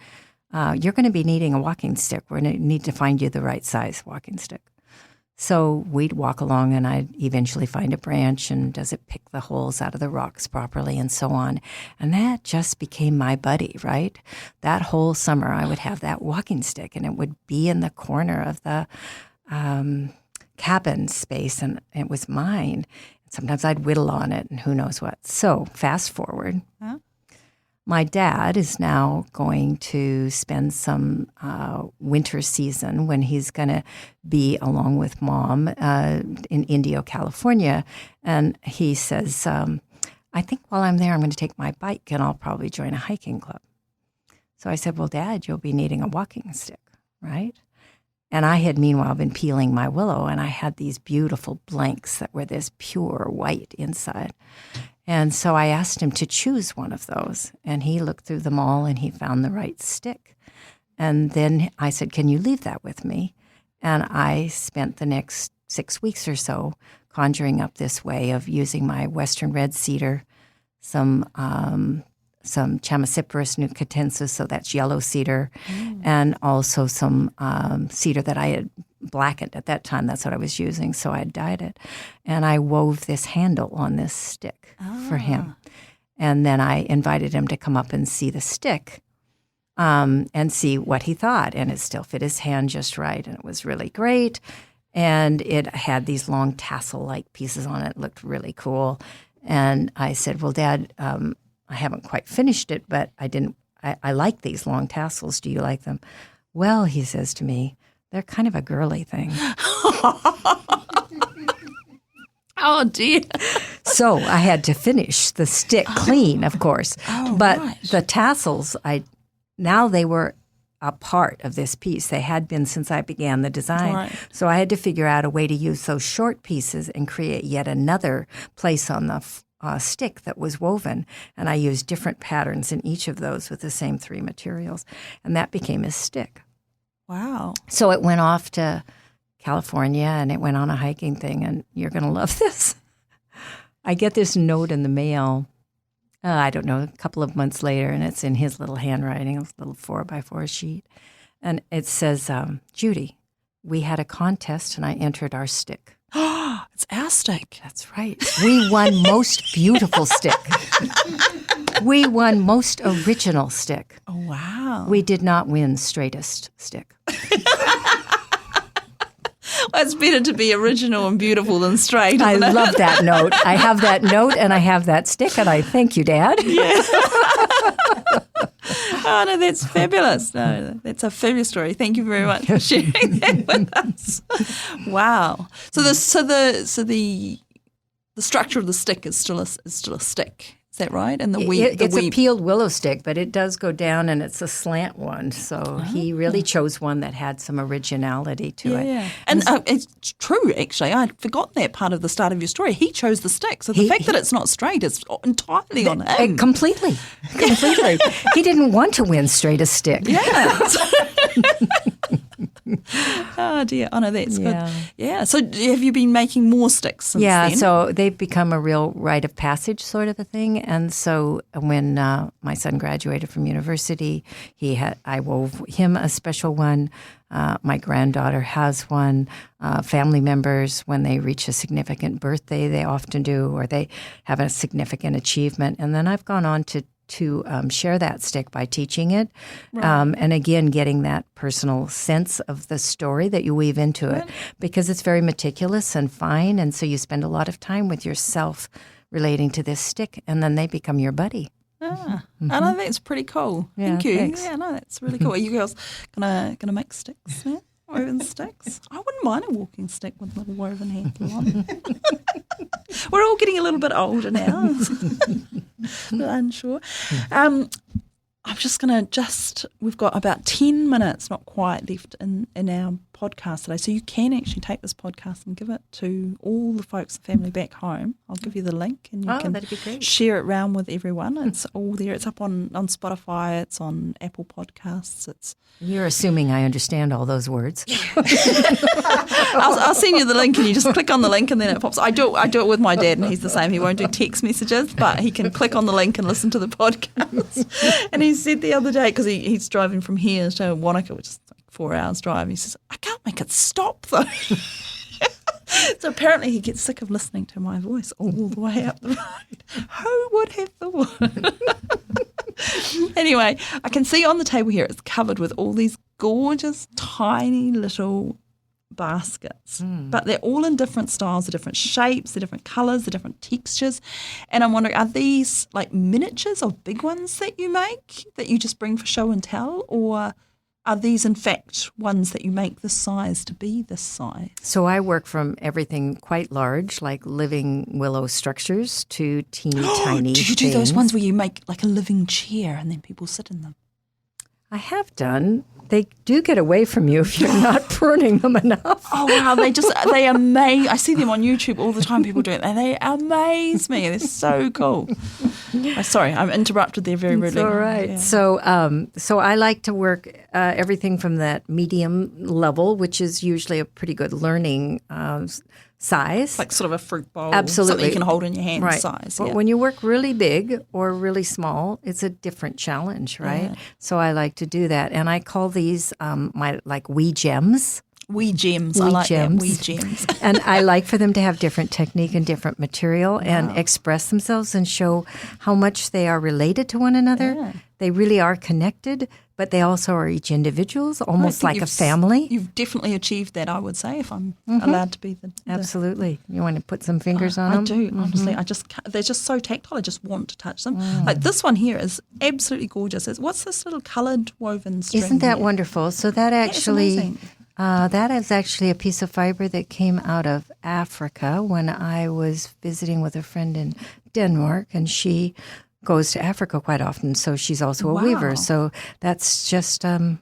you're going to be needing a walking stick. We're going to need to find you the right size walking stick. So we'd walk along, and I'd eventually find a branch, and does it pick the holes out of the rocks properly, and so on. And that just became my buddy, right? That whole summer, I would have that walking stick, and it would be in the corner of the cabin space, and it was mine. Sometimes I'd whittle on it, and who knows what. So fast forward. Huh? My dad is now going to spend some winter season when he's going to be along with Mom in Indio, California. And he says, I think while I'm there, I'm going to take my bike and I'll probably join a hiking club. So I said, well, Dad, you'll be needing a walking stick, right? And I had meanwhile been peeling my willow, and I had these beautiful blanks that were this pure white inside. And so I asked him to choose one of those, and he looked through them all and he found the right stick. And then I said, can you leave that with me? And I spent the next 6 weeks or so conjuring up this way of using my western red cedar, some Chamaecyparis nucatensis, so that's yellow cedar, and also some cedar that I had blackened at that time. That's what I was using, so I dyed it. And I wove this handle on this stick for him. And then I invited him to come up and see the stick and see what he thought. And it still fit his hand just right, and it was really great. And it had these long tassel-like pieces on it. It looked really cool. And I said, well, Dad, I haven't quite finished it, but I like these long tassels. Do you like them? Well, he says to me, they're kind of a girly thing. Oh, dear. So I had to finish the stick clean, of course. But right. the tassels, now they were a part of this piece. They had been since I began the design. Right. So I had to figure out a way to use those short pieces and create yet another place on the stick that was woven. And I used different patterns in each of those with the same 3 materials. And that became his stick. Wow. So it went off to California, and it went on a hiking thing, and you're going to love this. I get this note in the mail, I don't know, a couple of months later, and it's in his little handwriting, a little 4x4 sheet. And it says, Judy, we had a contest, and I entered our stick. It's our stick. That's right. We won most beautiful stick. We won most original stick. Oh, wow. We did not win straightest stick. Well, it's better to be original and beautiful than straight. I Isn't it? love that note. I have that note and I have that stick, and I thank you, Dad. Yeah. Oh, no, that's fabulous. No, that's a fabulous story. Thank you very much for sharing that with us. Wow. So the structure of the stick is still a stick. Is that right? And It's a peeled willow stick, but it does go down, and it's a slant one. So he really chose one that had some originality to it. Yeah. And it's true, actually. I'd forgotten that part of the start of your story. He chose the stick. So the fact that it's not straight is entirely on him. Completely. He didn't want to win straightest stick. Yeah. Oh, dear. Oh, no, that's good. Yeah. So have you been making more sticks since then? So they've become a real rite of passage sort of a thing. And so when my son graduated from university, I wove him a special one. My granddaughter has one. Family members, when they reach a significant birthday, they often do, or they have a significant achievement. And then I've gone on to share that stick by teaching it. Right. And again, getting that personal sense of the story that you weave into it, because it's very meticulous and fine. And so you spend a lot of time with yourself relating to this stick, and then they become your buddy. I know that's pretty cool. Yeah, Thank you. thanks. Yeah, no, that's really cool. Are you girls gonna make sticks now? Woven sticks? I wouldn't mind a walking stick with a little woven handle on it. We're all getting a little bit older now. But unsure. I'm just going to we've got about 10 minutes, not quite, left in our podcast today. So you can actually take this podcast and give it to all the folks and family back home. I'll give you the link and you can that'd be great. Share it around with everyone. It's all there. It's up on Spotify. It's on Apple Podcasts. You're assuming I understand all those words. I'll send you the link and you just click on the link and then it pops. I do it with my dad and he's the same. He won't do text messages, but he can click on the link and listen to the podcast. And he said the other day, because he's driving from here to Wanaka, which is like 4 hours drive, he says, I can't make it stop though. So apparently he gets sick of listening to my voice all the way up the road. Who would have thought? Anyway, I can see on the table here it's covered with all these gorgeous, tiny little baskets. But they're all in different styles, they're different shapes, they're different colours, they're different textures. And I'm wondering, are these like miniatures or big ones that you make that you just bring for show and tell? Or are these, in fact, ones that you make this size to be this size? So I work from everything quite large, like living willow structures, to teeny tiny Do you do things. those ones where you make like a living chair and then people sit in them? I have done. They do get away from you if you're not pruning them enough. Oh, wow. They amaze. I see them on YouTube all the time, people do it, and they amaze me. They're so cool. Sorry, I'm interrupted there very rudely. It's all right. Yeah. So I like to work everything from that medium level, which is usually a pretty good learning size. Like sort of a fruit bowl. Absolutely. Something you can hold in your hand right. size. But when you work really big or really small, it's a different challenge, right? Yeah. So I like to do that. And I call these my wee gems. Wee gems. I Wee like gems. that. Wee gems. And I like for them to have different technique and different material and express themselves and show how much they are related to one another. Yeah. They really are connected, but they also are each individuals, almost like a family. You've definitely achieved that, I would say, if I'm allowed to be the Absolutely. You want to put some fingers on I them? do, honestly. I just can't, they're just so tactile. I just want to touch them. Like this one here is absolutely gorgeous. What's this little coloured woven string? Isn't that here? wonderful? So that amazing. that is actually a piece of fiber that came out of Africa when I was visiting with a friend in Denmark, and she goes to Africa quite often, so she's also a weaver. So that's just an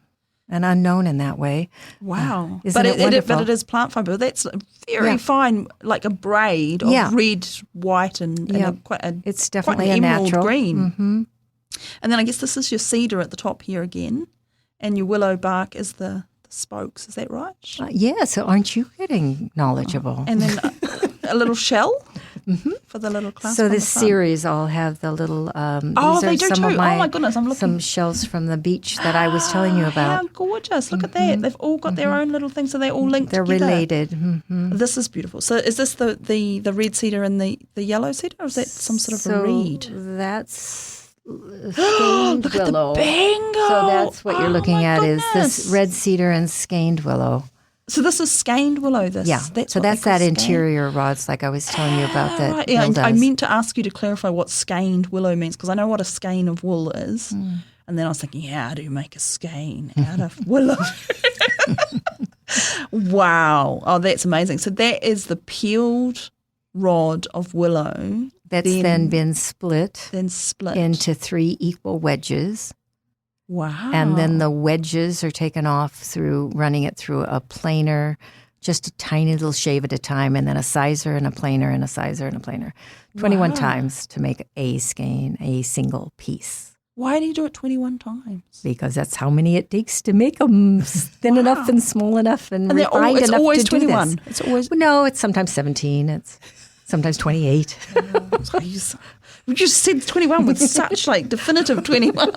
unknown in that way. Wow. Isn't it wonderful? But it is plant fibre. That's very fine, like a braid of red, white, and it's definitely quite a an emerald natural green. Mm-hmm. And then I guess this is your cedar at the top here again, and your willow bark is the spokes. Is that right? Yeah, so aren't you getting knowledgeable? And then a little shell for the little clasp. So on this the front. series all have the little these they are do some too. of my, oh my goodness, I'm looking. some shells from the beach that I was telling you about. How gorgeous. Look at that. They've all got their own little things, so they're all linked They're together. related. Mm-hmm. This is beautiful. So is this the red cedar and the yellow cedar, or is that some sort of a reed? That's skein Look willow. at the bangle. So that's what you're looking my at is goodness. this red cedar and skeined willow. So this is skeined willow. Yeah. So what they that's call that skeined. interior rods like I was telling you about that Right. Bill Yeah, does. I meant to ask you to clarify what skeined willow means, because I know what a skein of wool is. And then I was thinking, how do you make a skein out of willow? Wow. Oh, that's amazing. So that is the peeled rod of willow. That's then been split split into 3 equal wedges. Wow. And then the wedges are taken off through running it through a planer, just a tiny little shave at a time, and then a sizer and a planer and a sizer and a planer. 21 times to make a skein, a single piece. Why do you do it 21 times? Because that's how many it takes to make them thin enough and small enough and refined it's enough always to do 21. this. It's always No, it's sometimes 17. It's sometimes 28. You just said 21 with such definitive 21.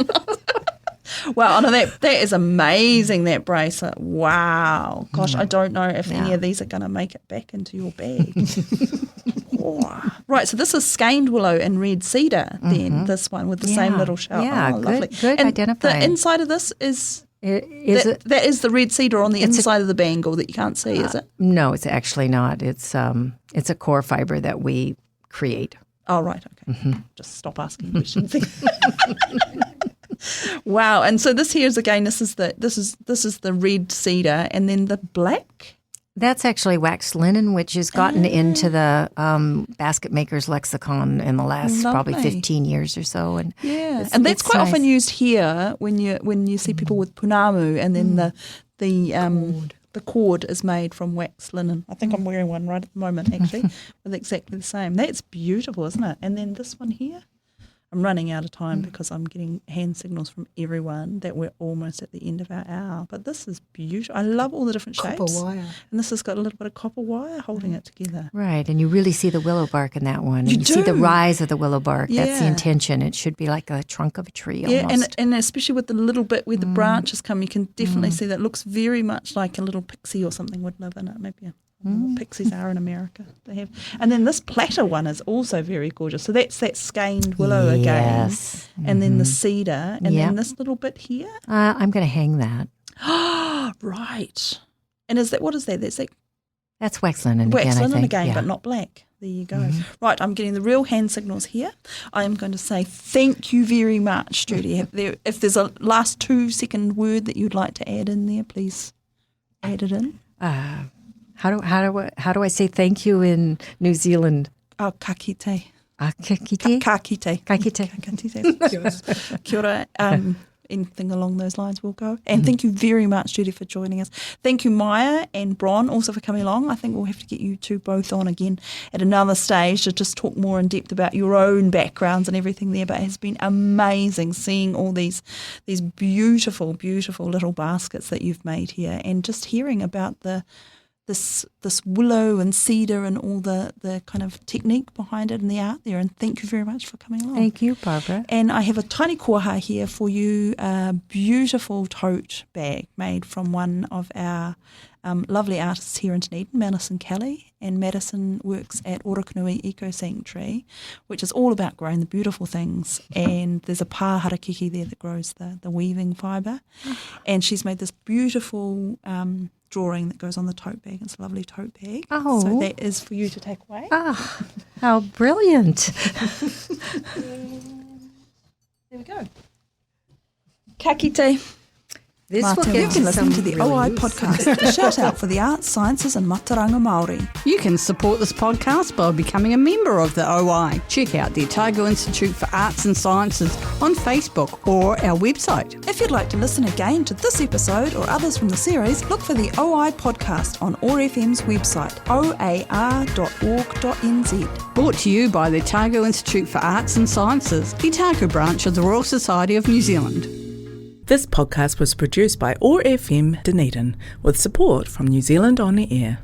Wow, no, that is amazing, that bracelet. Wow. Gosh, I don't know if any of these are going to make it back into your bag. Oh. Right, so this is skeined willow and red cedar then, this one with the same little shell. Yeah, oh, lovely. good and identifying. the inside of this is... It? That is the red cedar on the inside of the bangle that you can't see, is it? No, it's actually not. It's a core fiber that we create. Oh, right, okay. Just stop asking questions. Wow, and so this here is again. This is the red cedar, and then the black. That's actually waxed linen, which has gotten into the basket maker's lexicon in the last probably 15 years or so. And and that's quite often used here when you see people with punamu, and then the cord is made from waxed linen. I think I'm wearing one right at the moment, actually, with exactly the same. That's beautiful, isn't it? And then this one here. I'm running out of time because I'm getting hand signals from everyone that we're almost at the end of our hour. But this is beautiful. I love all the different shapes. Copper wire. And this has got a little bit of copper wire holding it together. Right, and you really see the willow bark in that one. And you do. see the rise of the willow bark. That's the Yeah. intention. It should be like a trunk of a tree Yeah, almost. and especially with the little bit where the branches come, you can definitely see that it looks very much like a little pixie or something would live in it. Maybe pixies are in America. They have, and then this platter one is also very gorgeous. So that's that skeined willow again, and then the cedar, and then this little bit here. I'm going to hang that. Right. And what is that? That's wax linen Wax again, I linen think. again, Yeah. but not black. There you go. Right, I'm getting the real hand signals here. I am going to say thank you very much, Judy. If there's a last 2-second word that you'd like to add in there, please add it in. How do I say thank you in New Zealand? Oh, ka kite. Kite? Ka kite. Kite. Kia ora. anything along those lines will go. And thank you very much, Judy, for joining us. Thank you, Maia and Bron, also for coming along. I think we'll have to get you two both on again at another stage to just talk more in depth about your own backgrounds and everything there. But it has been amazing seeing all these beautiful, beautiful little baskets that you've made here, and just hearing about this willow and cedar and all the kind of technique behind it and the art there. And thank you very much for coming along. Thank you, Barbara. And I have a tiny koha here for you, a beautiful tote bag made from one of our lovely artists here in Dunedin, Madison Kelly. And Madison works at Orokonui Eco Sanctuary, which is all about growing the beautiful things. And there's a pā harakiki there that grows the weaving fibre. And she's made this beautiful drawing that goes on the tote bag. It's a lovely tote bag. Oh. So that is for you to take away. Ah, how brilliant. There we go. Ka kite. This Mate, will you get can to listen some to the really OI podcast, a shout out for the arts, sciences and mataranga Māori. You can support this podcast by becoming a member of the OI. Check out the Otago Institute for Arts and Sciences on Facebook or our website. If you'd like to listen again to this episode or others from the series, look for the OI podcast on OAR FM's website, oar.org.nz. Brought to you by the Otago Institute for Arts and Sciences, the Otago branch of the Royal Society of New Zealand. This podcast was produced by OAR FM Dunedin with support from New Zealand On the Air.